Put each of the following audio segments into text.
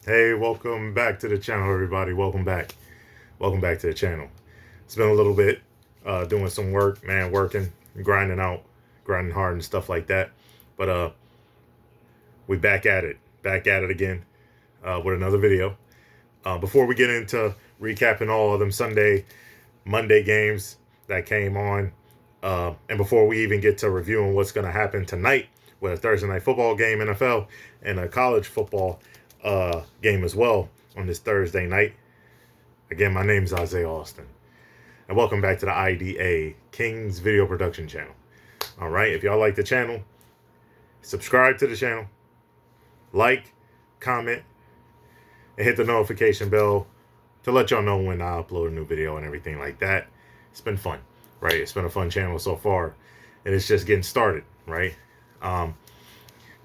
Hey, welcome back to the channel, everybody. Welcome back. Welcome back to the channel. It's been a little bit doing some work, man, working, grinding out, grinding hard and stuff like that. But we back at it again with another video. Before we get into recapping all of them Monday games that came on, and before we even get to reviewing what's going to happen tonight with a Thursday night football game, NFL, and a college football game as well on this Thursday night. Again, my name is Isaiah Austin, and welcome back to the IDA Kings Video Production Channel. All right, if y'all like the channel, subscribe to the channel, like, comment, and hit the notification bell to let y'all know when I upload a new video and everything like that. It's been fun, right? It's been a fun channel so far, and it's just getting started, right?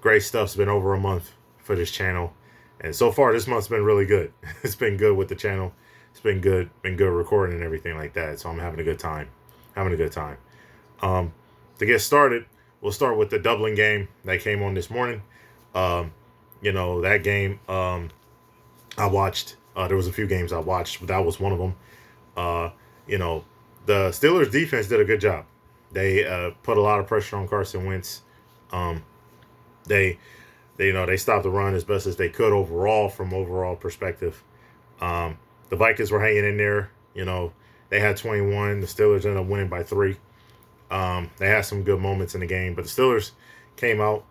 Great stuff's been over a month for this channel, and so far this month's been really good. It's been good with the channel. It's been good recording and everything like that. So I'm having a good time. To get started, we'll start with the Dublin game that came on this morning. That game I watched. There was a few games I watched, but that was one of them. The Steelers defense did a good job. They put a lot of pressure on Carson Wentz. They stopped the run as best as they could from overall perspective. The Vikings were hanging in there. They had 21. The Steelers ended up winning by 3. They had some good moments in the game, but the Steelers came out,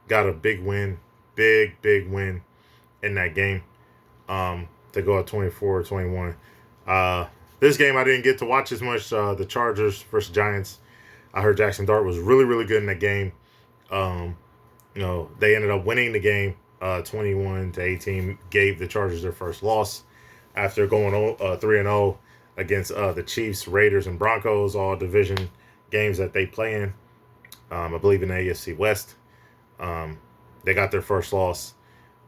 got a big win in that game to go at 24-21. This game I didn't get to watch as much. The Chargers versus Giants. I heard Jackson Dart was really, really good in that game. They ended up winning the game 21-18, gave the Chargers their first loss after going 3-0 against the Chiefs, Raiders, and Broncos, all division games that they play in. I believe in the AFC West. They got their first loss.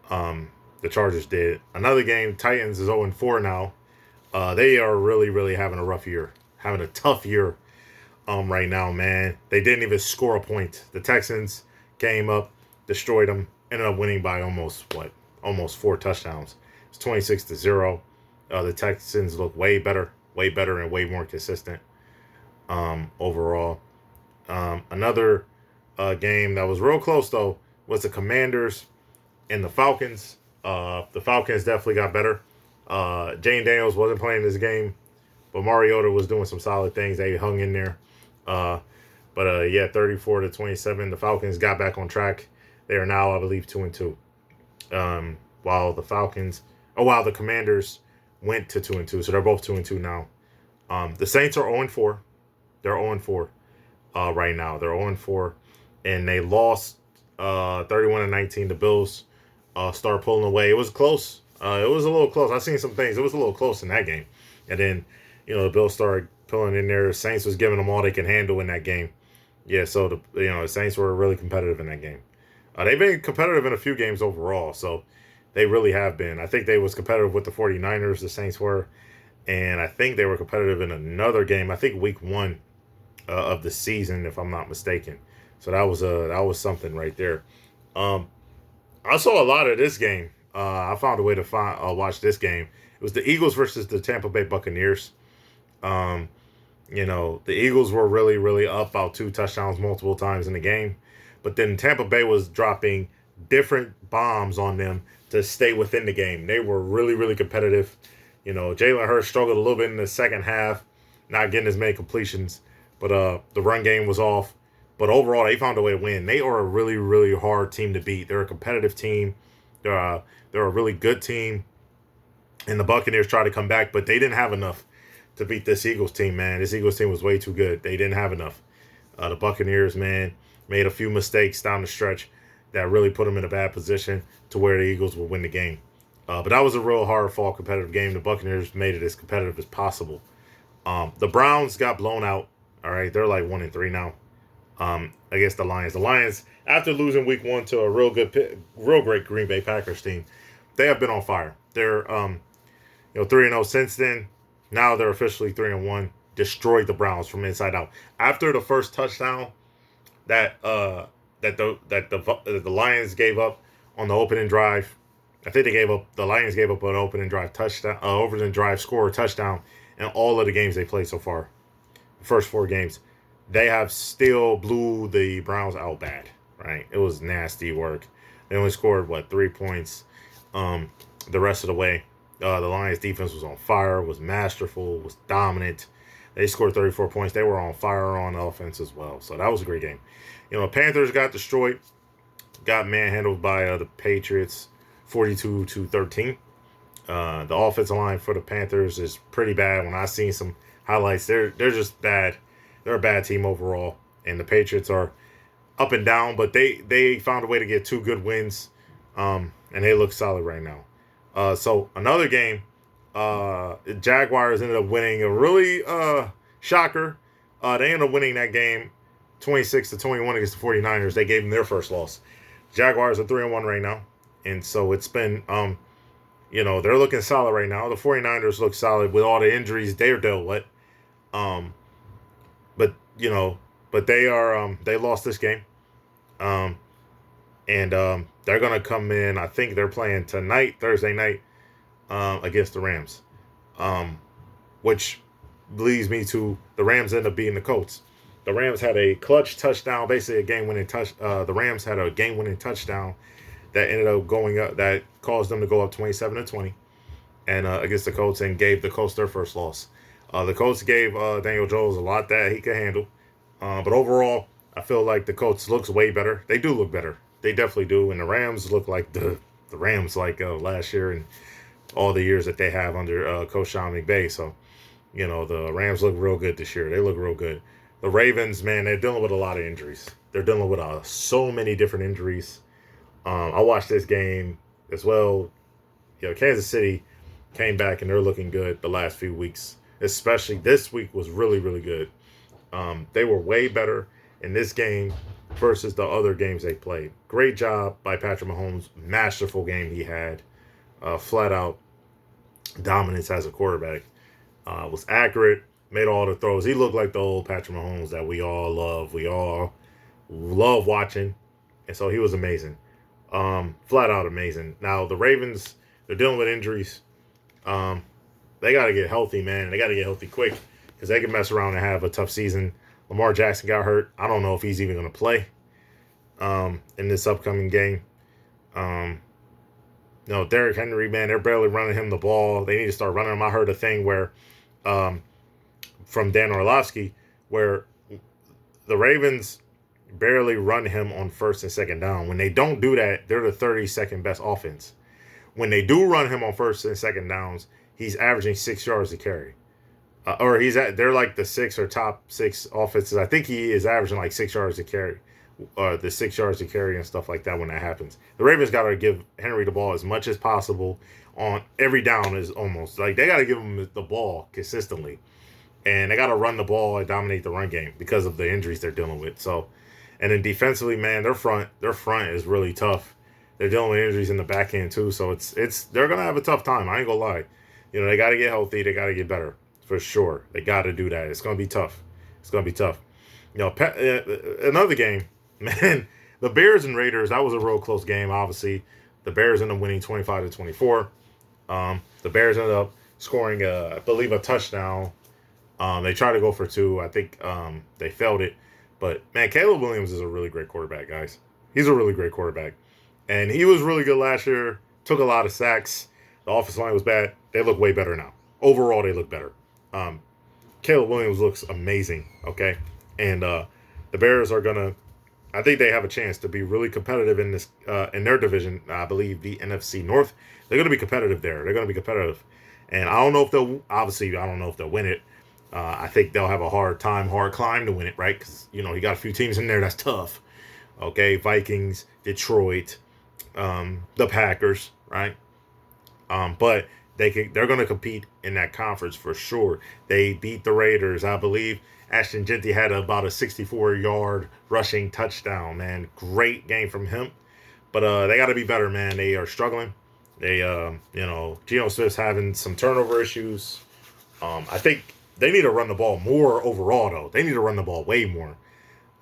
The Chargers did. Another game, Titans is 0-4 now. They are really, really having a rough year, having a tough year right now, man. They didn't even score a point. The Texans came up, destroyed them, ended up winning by almost 4 touchdowns. It's 26-0. The Texans look way better and way more consistent overall. Another game that was real close, though, was the Commanders and the Falcons. The Falcons definitely got better. Jane Daniels wasn't playing this game, but Mariota was doing some solid things. They hung in there. 34-27, the Falcons got back on track. They are now, I believe, 2-2. While the Commanders went to 2-2, so they're both 2-2 now. The Saints are 0-4. They're 0-4 right now. They're 0-4, and they lost 31-19. The Bills start pulling away. It was close. It was a little close. I seen some things. It was a little close in that game, and then the Bills started pulling in there. The Saints was giving them all they can handle in that game. Yeah, so the Saints were really competitive in that game. They've been competitive in a few games overall, so they really have been. I think they was competitive with the 49ers, the Saints were, and I think they were competitive in another game. I think week 1 of the season, if I'm not mistaken. So that was something right there. I saw a lot of this game. I found a way to watch this game. It was the Eagles versus the Tampa Bay Buccaneers. The Eagles were really, really up about 2 touchdowns multiple times in the game. But then Tampa Bay was dropping different bombs on them to stay within the game. They were really, really competitive. Jalen Hurts struggled a little bit in the second half, not getting as many completions. But the run game was off. But overall, they found a way to win. They are a really, really hard team to beat. They're a competitive team. They're a really good team. And the Buccaneers tried to come back, but they didn't have enough to beat this Eagles team, man. This Eagles team was way too good. They didn't have enough. The Buccaneers, man, made a few mistakes down the stretch that really put them in a bad position to where the Eagles would win the game. But that was a real hard-fought competitive game. The Buccaneers made it as competitive as possible. The Browns got blown out. All right, they're like 1-3 now against the Lions. The Lions, after losing week 1 to a real great Green Bay Packers team, they have been on fire. They're 3-0 since then. Now they're officially 3-1. Destroyed the Browns from inside out. After the first touchdown that the Lions gave up on the opening drive, I think the Lions gave up an opening drive touchdown, opening drive score touchdown in all of the games they played so far. The first 4 games, they have still blew the Browns out bad. Right, it was nasty work. They only scored 3 points. The rest of the way, the Lions defense was on fire, was masterful, was dominant. They scored 34 points. They were on fire on offense as well. So that was a great game. Panthers got destroyed, got manhandled by the Patriots, 42-13. The offensive line for the Panthers is pretty bad. When I seen some highlights, they're just bad. They're a bad team overall, and the Patriots are up and down, but they found a way to get 2 good wins, and they look solid right now. So another game, the Jaguars ended up winning a really shocker. They ended up winning that game 26-21 against the 49ers. They gave them their first loss. Jaguars are 3-1 right now, and so it's been they're looking solid right now. The 49ers look solid with all the injuries they're dealt with. But they lost this game. And they're going to come in, I think they're playing tonight, Thursday night, against the Rams. Which leads me to the Rams end up beating the Colts. The Rams had a clutch touchdown, basically a game-winning the Rams had a game-winning touchdown that ended up going up, that caused them to go up 27-20 and against the Colts, and gave the Colts their first loss. The Colts gave Daniel Jones a lot that he could handle. But overall, I feel like the Colts looks way better. They do look better. They definitely do. And the Rams look like the Rams like last year and all the years that they have under Coach Sean McVay. So, the Rams look real good this year. They look real good. The Ravens, man, they're dealing with a lot of injuries. They're dealing with so many different injuries. I watched this game as well. Kansas City came back and they're looking good the last few weeks. Especially this week was really, really good. They were way better in this game versus the other games they played. Great job by Patrick Mahomes. Masterful game he had. Flat out dominance as a quarterback. Was accurate. Made all the throws. He looked like the old Patrick Mahomes that we all love. We all love watching. And so he was amazing. Flat out amazing. Now, the Ravens, they're dealing with injuries. They got to get healthy, man. They got to get healthy quick because they can mess around and have a tough season. Lamar Jackson got hurt. I don't know if he's even going to play in this upcoming game. Derrick Henry, man, they're barely running him the ball. They need to start running him. I heard a thing where from Dan Orlovsky where the Ravens barely run him on first and second down. When they don't do that, they're the 32nd best offense. When they do run him on first and second downs, he's averaging 6 yards to carry. They're like the 6 or top 6 offenses. I think he is averaging like 6 yards to carry. The 6 yards to carry and stuff like that when that happens. The Ravens got to give Henry the ball as much as possible on every down. Is almost like they got to give him the ball consistently. And they got to run the ball and dominate the run game because of the injuries they're dealing with. So, and then defensively, man, their front is really tough. They're dealing with injuries in the back end too. So they're going to have a tough time. I ain't going to lie. They got to get healthy. They got to get better for sure. They got to do that. It's going to be tough. Another game, man, the Bears and Raiders, that was a real close game. Obviously, the Bears ended up winning 25-24. The Bears ended up scoring, I believe, a touchdown. They tried to go for 2. I think they failed it. But, man, Caleb Williams is a really great quarterback, guys. He's a really great quarterback. And he was really good last year. Took a lot of sacks. The offensive line was bad. They look way better now. Overall, they look better. Caleb Williams looks amazing, okay? And the Bears are going to, I think they have a chance to be really competitive in this in their division. I believe the NFC North. They're going to be competitive there. They're going to be competitive. And I don't know if they'll win it. I think they'll have a hard climb to win it, right? Because, you got a few teams in there that's tough. Okay, Vikings, Detroit, the Packers, right? But they're going to compete in that conference for sure. They beat the Raiders. I believe Ashton Genty had about a 64-yard rushing touchdown, man. Great game from him. But they got to be better, man. They are struggling. They, Geno Smith's having some turnover issues. I think they need to run the ball more overall, though. They need to run the ball way more.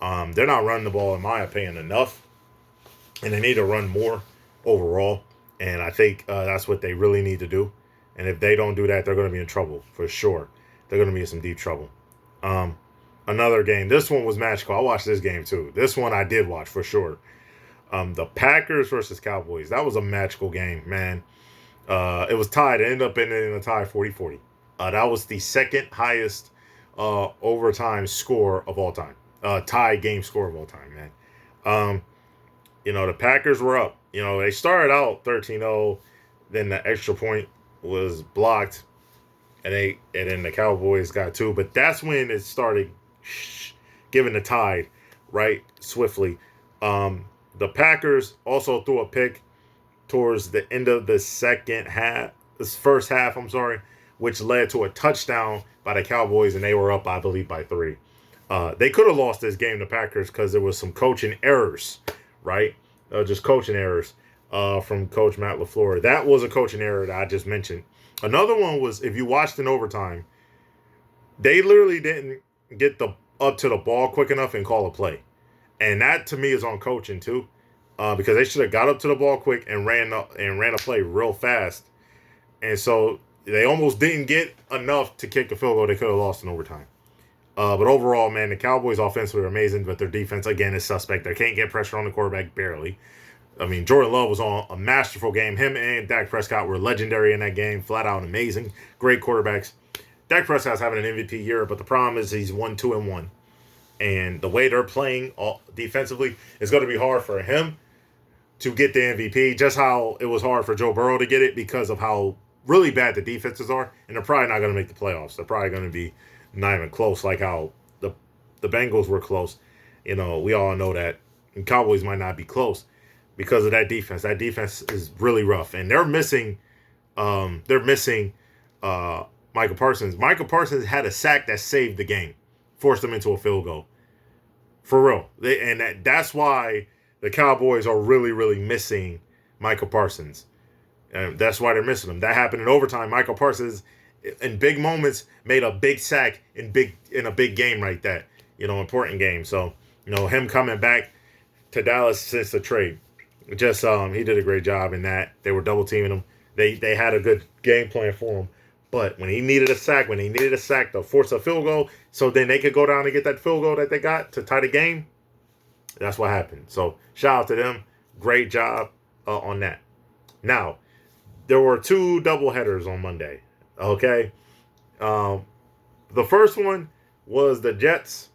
They're not running the ball, in my opinion, enough. And they need to run more overall. And I think that's what they really need to do. And if they don't do that, they're going to be in trouble for sure. They're going to be in some deep trouble. Um, Another game. This one was magical. I watched this game too. This one I did watch for sure. The Packers versus Cowboys. That was a magical game, man. It was tied. It ended up in a tie 40-40. That was the second highest overtime score of all time. Tie game score of all time, man. Um, the Packers were up. They started out 13-0. Then the extra point was blocked. And then the Cowboys got two. But that's when it started giving the tide, right, swiftly. The Packers also threw a pick towards the end of the first half, which led to a touchdown by the Cowboys, and they were up, I believe, by 3. They could have lost this game, the Packers, because there was some coaching errors, right? Just coaching errors from Coach Matt LaFleur. That was a coaching error that I just mentioned. Another one was, if you watched in overtime, they literally didn't get up to the ball quick enough and call a play. And that, to me, is on coaching, too. Because they should have got up to the ball quick and ran a play real fast. And so they almost didn't get enough to kick the field goal. They could have lost in overtime. But overall, man, the Cowboys offensively are amazing, but their defense, again, is suspect. They can't get pressure on the quarterback, barely. I mean, Jordan Love was on a masterful game. Him and Dak Prescott were legendary in that game. Flat out amazing. Great quarterbacks. Dak Prescott's having an MVP year, but the problem is he's 1-2-1. And the way they're playing defensively, it's going to be hard for him to get the MVP, just how it was hard for Joe Burrow to get it because of how really bad the defenses are. And they're probably not going to make the playoffs. They're probably going to be not even close, like how the Bengals were close. We all know that. And Cowboys might not be close because of that defense. That defense is really rough. And they're missing Michael Parsons. Michael Parsons had a sack that saved the game, forced them into a field goal. For real. That's why the Cowboys are really, really missing Michael Parsons. And that's why they're missing him. That happened in overtime. Michael Parsons, in big moments, made a big sack in a big game like that. Important game. So, him coming back to Dallas since the trade, he did a great job in that. They were double teaming him. They had a good game plan for him. But when he needed a sack to force a field goal, so then they could go down and get that field goal that they got to tie the game, that's what happened. So shout out to them. Great job on that. Now, there were 2 doubleheaders on Monday. Okay. The first one was the Jets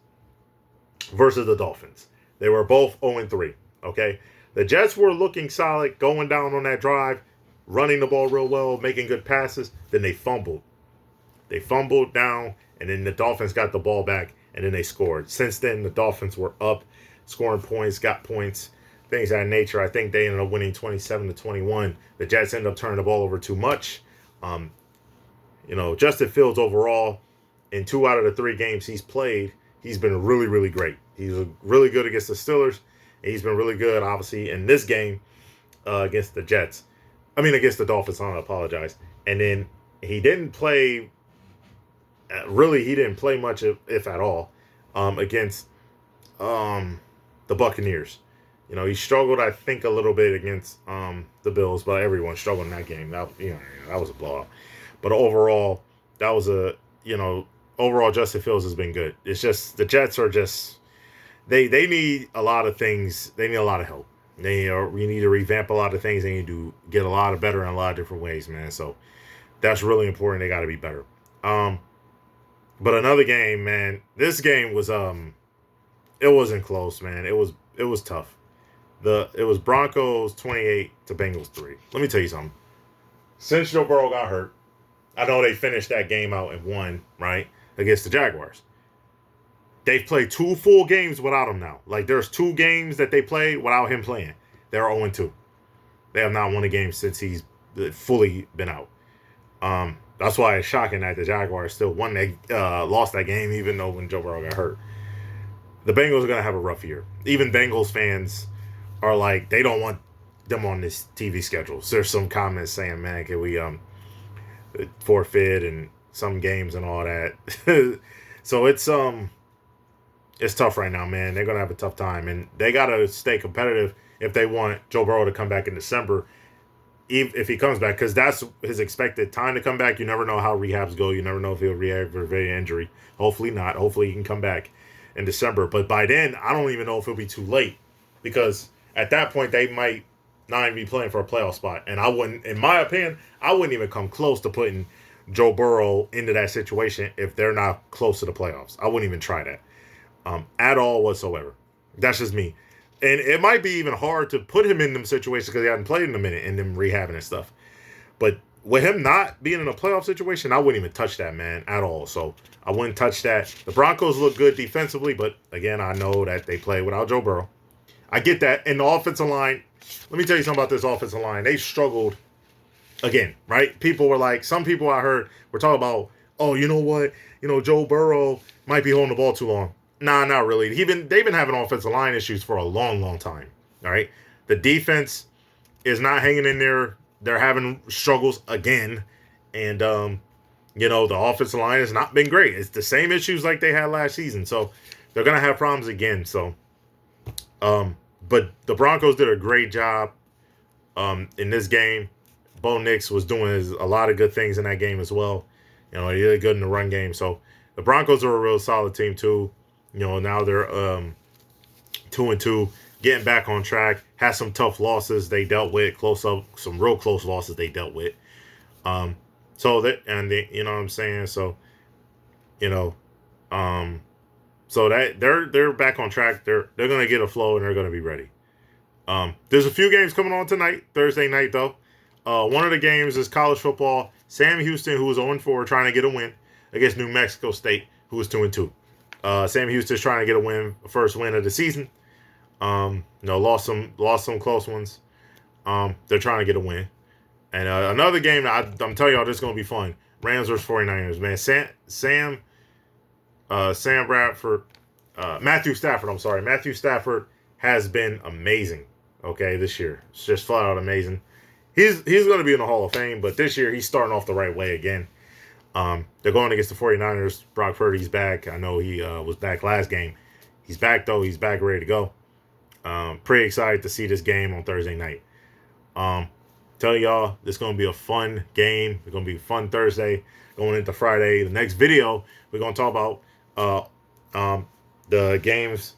versus the Dolphins. They were both 0-3. Okay. The Jets were looking solid, going down on that drive, running the ball real well, making good passes. Then they fumbled. They fumbled down, and then the Dolphins got the ball back, and then they scored. Since then, the Dolphins were up, scoring points, got points, things of that nature. I think they ended up winning 27-21. The Jets ended up turning the ball over too much. Justin Fields overall, in 2 out of the 3 games he's played, he's been really, really great. He's really good against the Steelers, and he's been really good, obviously, in this game against the Jets. Against the Dolphins, I apologize. And then he didn't play, he didn't play much, if at all, against the Buccaneers. He struggled, I think, a little bit against the Bills, but everyone struggled in that game. That was a blowout. But overall, overall Justin Fields has been good. It's just, the Jets are just, they need a lot of things. They need a lot of help. We need to revamp a lot of things. They need to get a lot of better in a lot of different ways, man. So that's really important. They got to be better. But another game, man. This game was it wasn't close, man. It was tough. It was Broncos 28 to Bengals 3. Let me tell you something. Since Joe Burrow got hurt, I know they finished that game out and won, right, against the Jaguars. They've played 2 full games without him now. Like, there's 2 games that they played without him playing. They're 0-2. They have not won a game since he's fully been out. That's why it's shocking that the Jaguars still lost that game, even though when Joe Burrow got hurt. The Bengals are going to have a rough year. Even Bengals fans are like, they don't want them on this TV schedule. So there's some comments saying, man, can we forfeit and some games and all that. So it's tough right now, man. They're going to have a tough time. And they got to stay competitive if they want Joe Burrow to come back in December. if he comes back, because that's his expected time to come back. You never know how rehabs go. You never know if he'll re-aggravate injury. Hopefully not. Hopefully he can come back in December. But by then, I don't even know if it'll be too late, because at that point they might not even be playing for a playoff spot. And I wouldn't, in my opinion, I wouldn't even come close to putting Joe Burrow into that situation if they're not close to the playoffs. I wouldn't even try that at all whatsoever. That's just me. And it might be even hard to put him in them situations because he hasn't played in a minute and them rehabbing and stuff. But with him not being in a playoff situation, I wouldn't even touch that, man, at all. So I wouldn't touch that. The Broncos look good defensively, but again, I know that they play without Joe Burrow. I get that. And the offensive line, let me tell you something about this offensive line. They struggled again, right? People were like, some people I heard were talking about, oh, you know what? Joe Burrow might be holding the ball too long. Nah, not really. They've been having offensive line issues for a long, long time. All right. The defense is not hanging in there. They're having struggles again. And, the offensive line has not been great. It's the same issues like they had last season. So they're going to have problems again. So, but the Broncos did a great job in this game. Bo Nix was doing a lot of good things in that game as well. He did good in the run game. So the Broncos are a real solid team too. Now they're 2-2, getting back on track. Had some tough losses they dealt with, some real close losses they dealt with. So that, and they, you know what I'm saying. So, so that they're back on track. They're gonna get a flow and they're gonna be ready. There's a few games coming on tonight, Thursday night though. One of the games is college football. Sam Houston, who was 0-4, trying to get a win against New Mexico State, who was 2-2. Sam Houston's trying to get a win, first win of the season. Lost some close ones. They're trying to get a win. And another game, I'm telling y'all, this is going to be fun. Rams vs. 49ers, man. Matthew Stafford, Matthew Stafford has been amazing, okay, this year. It's just flat out amazing. He's going to be in the Hall of Fame, but this year he's starting off the right way again. They're going against the 49ers. Brock Purdy's back. I know he was back last game. He's back, though. He's back ready to go. Pretty excited to see this game on Thursday night. Tell y'all, this is going to be a fun game. It's going to be a fun Thursday going into Friday. The next video, we're going to talk about the games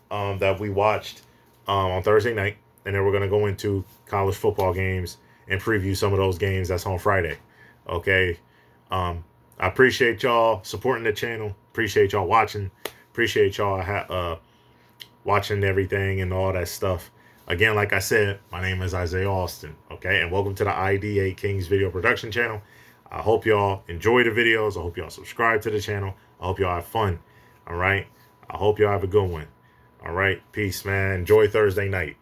that we watched on Thursday night. And then we're going to go into college football games and preview some of those games that's on Friday. Okay? I appreciate y'all supporting the channel. Appreciate y'all watching. Appreciate y'all watching everything and all that stuff. Again, like I said, my name is Isaiah Austin. Okay? And welcome to the ID8 Kings video production channel. I hope y'all enjoy the videos. I hope y'all subscribe to the channel. I hope y'all have fun. All right? I hope y'all have a good one. All right? Peace, man. Enjoy Thursday night.